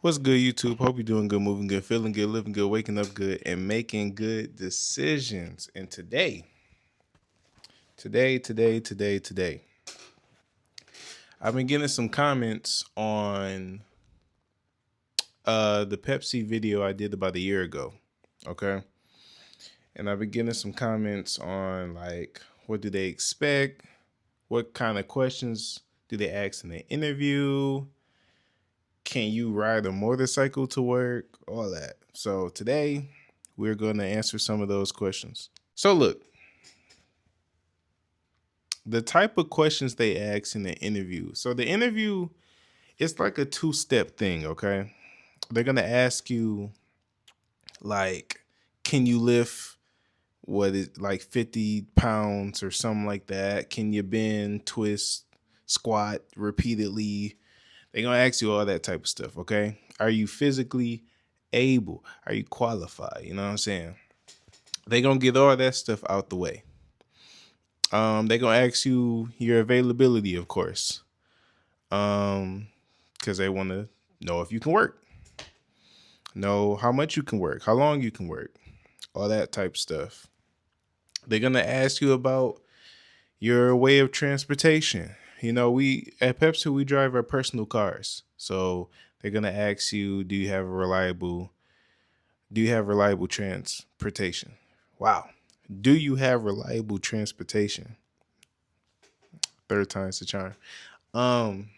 What's good, YouTube? Hope you're doing good, moving good, feeling good, living good, waking up good, and making good decisions. And today, I've been getting some comments on the Pepsi video I did about a year ago. Okay. And I've been getting some comments on like what do they expect? What kind of questions do they ask in the interview? Can you ride a motorcycle to work? All that. So today we're going to answer some of those questions. So look, the type of questions they ask in the interview. So the interview it's like a two-step thing, okay? They're going to ask you like can you lift what is like 50 pounds or something like that? Can you bend, twist, squat repeatedly? They're going to ask you all that type of stuff, okay? Are you physically able? Are you qualified? You know what I'm saying? They're going to get all that stuff out the way. They're going to ask you your availability, of course, because they want to know if you can work, know how much you can work, how long you can work, all that type of stuff. They're going to ask you about your way of transportation. You know, we at Pepsi we drive our personal cars. So they're gonna ask you, do you have reliable transportation? Wow. Do you have reliable transportation? Third time's the charm. Um,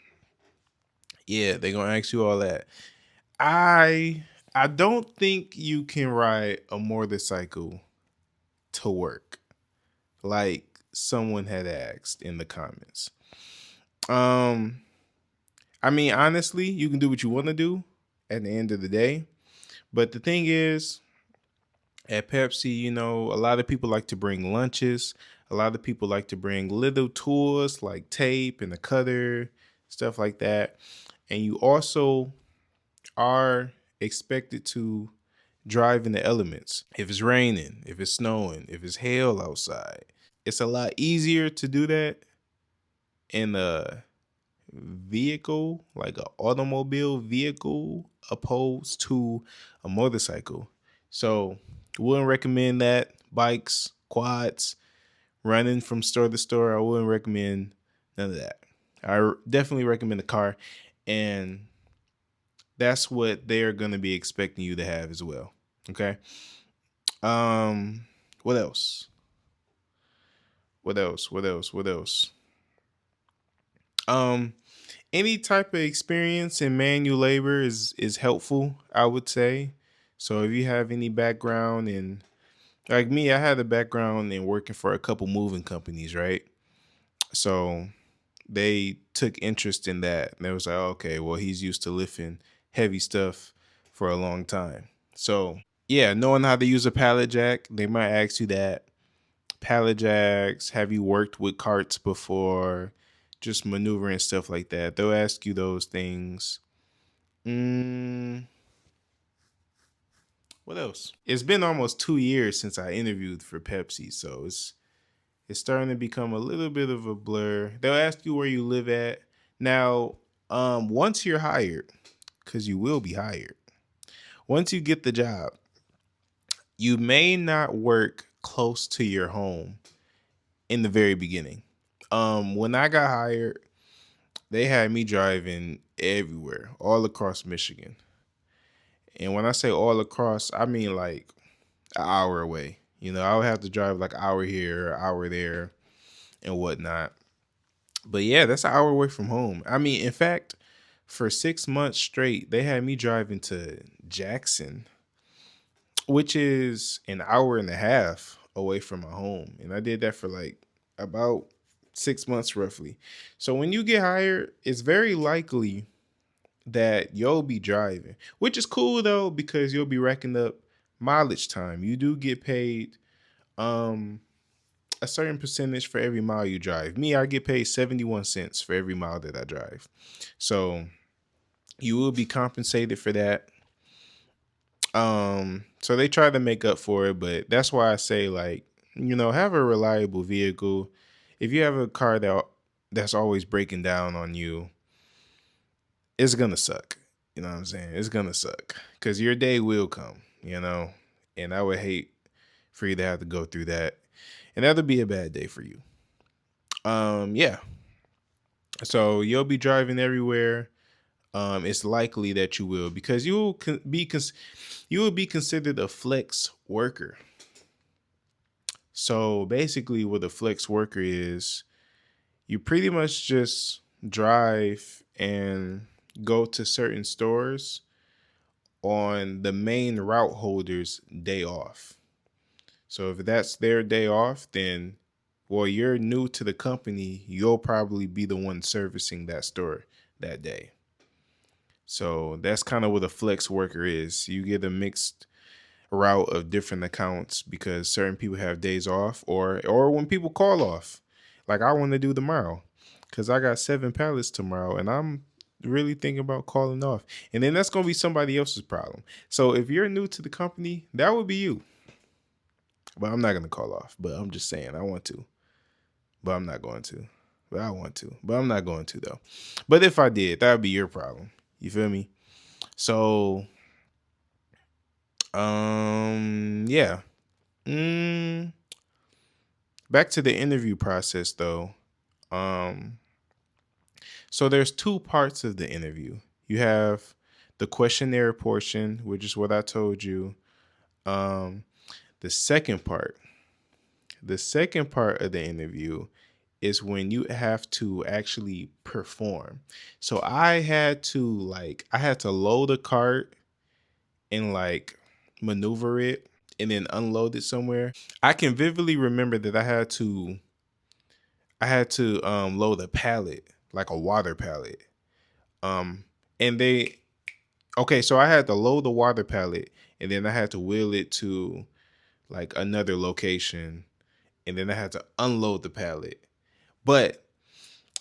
yeah, they're gonna ask you all that. I I don't think you can ride a motorcycle to work, like someone had asked in the comments. Um, I mean, honestly, you can do what you want to do at the end of the day. But the thing is, at Pepsi, you know, a lot of people like to bring lunches. A lot of people like to bring little tools like tape and a cutter, stuff like that. And you also are expected to drive in the elements. If it's raining, if it's snowing, if it's hail outside, it's a lot easier to do that in a vehicle, like an automobile vehicle, opposed to a motorcycle. So wouldn't recommend that. Bikes, quads, running from store to store. I wouldn't recommend none of that. I definitely recommend a car, and that's what they're gonna be expecting you to have as well. Okay. Um, what else? What else? What else? What else? Um, any type of experience in manual labor is helpful, I would say. So if you have any background in like me, I had a background in working for a couple moving companies, right? So they took interest in that. And they was like, okay, well, he's used to lifting heavy stuff for a long time. So yeah, knowing how to use a pallet jack, they might ask you that. Pallet jacks, have you worked with carts before? Just maneuvering stuff like that. They'll ask you those things. Mm, what else? It's been almost 2 years since I interviewed for Pepsi, so it's starting to become a little bit of a blur. They'll ask you where you live at. Now, once you're hired, because you will be hired, once you get the job, you may not work close to your home in the very beginning. When I got hired, they had me driving everywhere, all across Michigan. And when I say all across, I mean like an hour away. You know, I would have to drive like an hour here, an hour there, and whatnot. But yeah, that's an hour away from home. I mean, in fact, for 6 months straight, they had me driving to Jackson, which is an hour and a half away from my home. And I did that for like about 6 months roughly. So when you get hired, it's very likely that you'll be driving, which is cool though, because you'll be racking up mileage time. You do get paid um a certain percentage for every mile you drive. Me, I get paid 71 cents for every mile that I drive. So you will be compensated for that. So they try to make up for it, but that's why I say like, you know, have a reliable vehicle. If you have a car that's always breaking down on you, it's gonna suck. You know what I'm saying? It's gonna suck because your day will come. And I would hate for you to have to go through that, and that'll be a bad day for you. Yeah. So you'll be driving everywhere. It's likely that you will because you will be considered a flex worker. So basically, what a flex worker is, you pretty much just drive and go to certain stores on the main route holder's day off. So if that's their day off, then well, you're new to the company, you'll probably be the one servicing that store that day. So that's kind of what a flex worker is. You get a mixed route of different accounts because certain people have days off or when people call off. Like I want to do tomorrow cuz I got 7 pallets tomorrow and I'm really thinking about calling off. And then that's going to be somebody else's problem. So if you're new to the company, that would be you. But I'm not going to call off, but I'm just saying I want to. But I'm not going to. But I want to. But I'm not going to though. But if I did, that would be your problem. You feel me? So yeah. Mm, Back to the interview process though. Um so there's two parts of the interview. You have the questionnaire portion, which is what I told you. Um the second part. The second part of the interview is when you have to actually perform. So I had to load a cart and like maneuver it and then unload it somewhere. I can vividly remember that I had to load a pallet, like a water pallet. Um and they okay, so I had to load the water pallet and then I had to wheel it to like another location and then I had to unload the pallet. But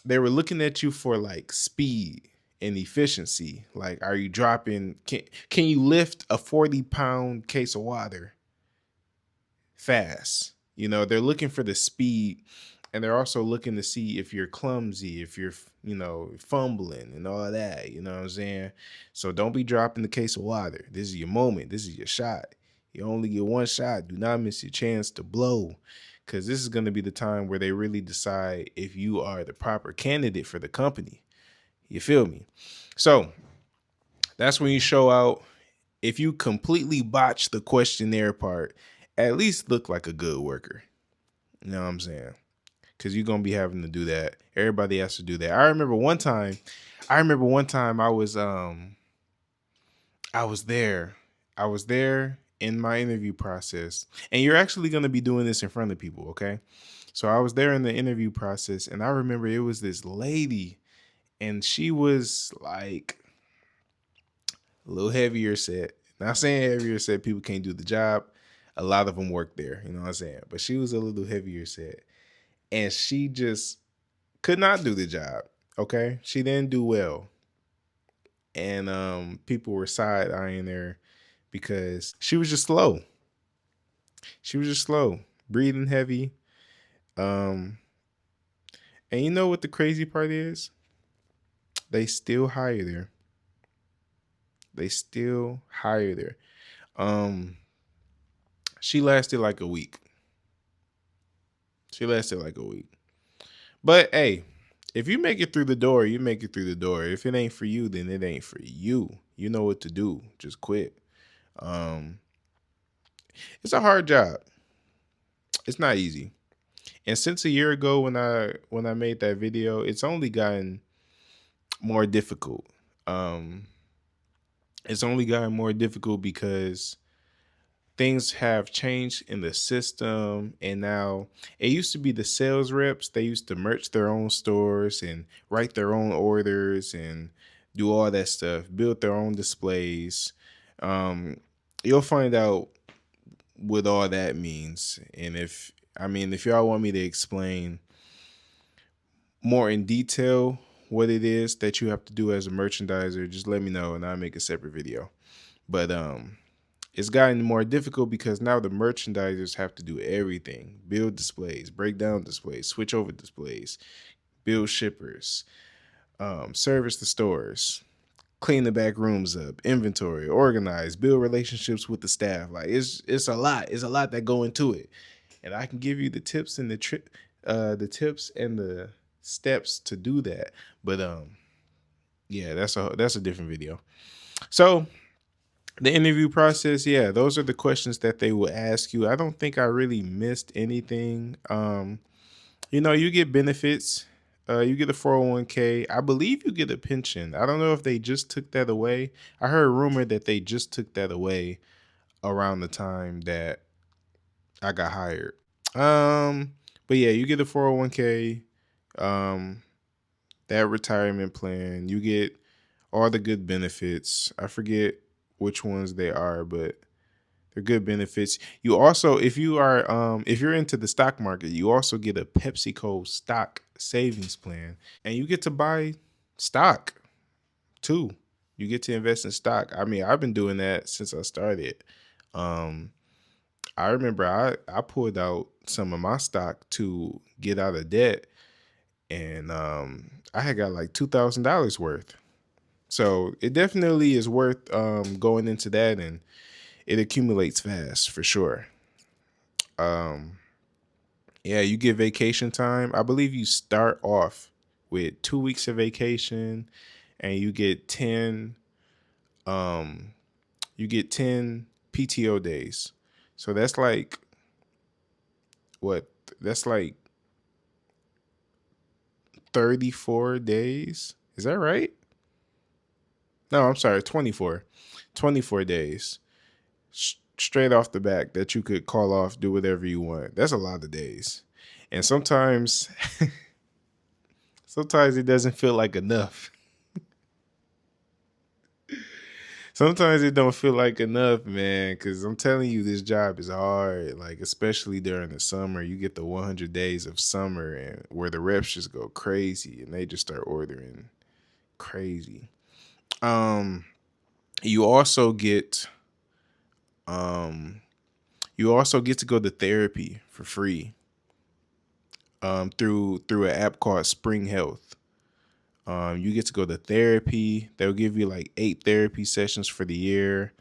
they were looking at you for like speed and efficiency. Like, are you dropping? Can you lift a 40-pound case of water fast? They're looking for the speed, and they're also looking to see if you're clumsy, if you're fumbling and all that. You know what I'm saying? So don't be dropping the case of water. This is your moment. This is your shot. You only get one shot. Do not miss your chance to blow. Because this is going to be the time where they really decide if you are the proper candidate for the company. You feel me? So that's when you show out. If you completely botch the questionnaire part, at least look like a good worker. You know what I'm saying? Because you're going to be having to do that. Everybody has to do that. I remember one time I was there. I was there in my interview process. And you're actually going to be doing this in front of people, okay? So I was there in the interview process, and I remember it was this lady, and she was like a little heavier set. Not saying heavier set people can't do the job. A lot of them work there, you know what I'm saying? But she was a little heavier set, and she just could not do the job. Okay, she didn't do well, and people were side eyeing her because she was just slow. She was just slow, breathing heavy. Um, and you know what the crazy part is? They still hired her. They still hired her. Um, she lasted like a week. She lasted like a week. But hey, if you make it through the door, you make it through the door. If it ain't for you, then it ain't for you. You know what to do. Just quit. Um, it's a hard job. It's not easy. And since a year ago when I made that video, it's only gotten more difficult. Um, it's only gotten more difficult because things have changed in the system, and now it used to be the sales reps. They used to merch their own stores and write their own orders and do all that stuff, build their own displays. um, you'll find out what all that means, and if y'all want me to explain more in detail what it is that you have to do as a merchandiser, just let me know and I'll make a separate video. But it's gotten more difficult because now the merchandisers have to do everything: build displays, break down displays, switch over displays, build shippers, service the stores, clean the back rooms up, inventory, organize, build relationships with the staff. Like it's a lot. It's a lot that go into it. And I can give you the tips and the tips and the steps to do that. But yeah, that's a different video. So the interview process, yeah, those are the questions that they will ask you. I don't think I really missed anything. You get benefits. You get a 401k. I believe you get a pension. I don't know if they just took that away. I heard a rumor that they just took that away around the time that I got hired. But yeah, you get a 401k, um, that retirement plan. You get all the good benefits. I forget which ones they are, but they're good benefits. You also, if you're into the stock market, you also get a PepsiCo stock savings plan, and you get to buy stock too. You get to invest in stock. I mean, I've been doing that since I started. Um, I remember I pulled out some of my stock to get out of debt, and I had got like $2,000 worth. So it definitely is worth going into that, and it accumulates fast for sure. Um, yeah, you get vacation time. I believe you start off with 2 weeks of vacation, and you get 10. Um, you get 10 PTO days. So that's like what? That's like 34 days. Is that right? No, I'm sorry, 24. 24 days straight off the back that you could call off, do whatever you want. That's a lot of days. And sometimes sometimes it doesn't feel like enough. Sometimes it don't feel like enough, man, cuz I'm telling you this job is hard, like especially during the summer. You get the 100 days of summer and where the reps just go crazy and they just start ordering crazy. Um you also get um you also get to go to therapy for free through an app called Spring Health. You get to go to therapy. They'll give you like 8 therapy sessions for the year.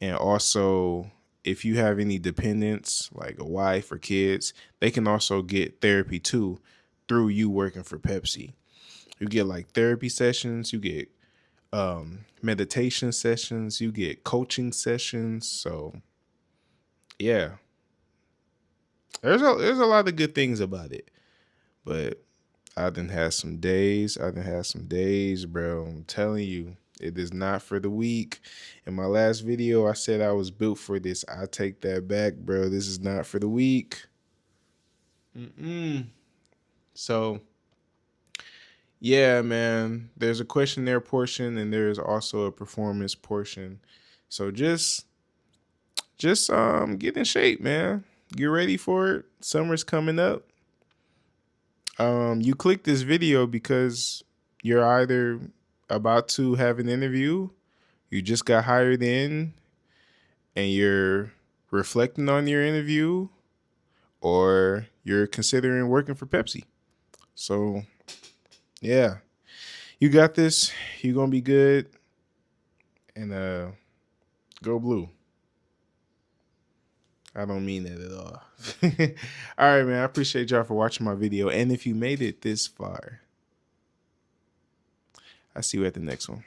And also, if you have any dependents, like a wife or kids, they can also get therapy too through you working for Pepsi. You get like therapy sessions, you get meditation sessions, you get coaching sessions. So yeah, there's a lot of good things about it. But I done had some days. I done had some days, bro. I'm telling you, it is not for the weak. In my last video, I said I was built for this. I take that back, bro. This is not for the weak. So, yeah, man. There's a questionnaire portion and there's also a performance portion. So just get in shape, man. Get ready for it. Summer's coming up. You click this video because you're either about to have an interview, you just got hired in, and you're reflecting on your interview, or you're considering working for Pepsi. So, yeah, you got this. You're gonna be good, and go blue. I don't mean that at all. All right, man. I appreciate y'all for watching my video, and if you made it this far, I'll see you at the next one.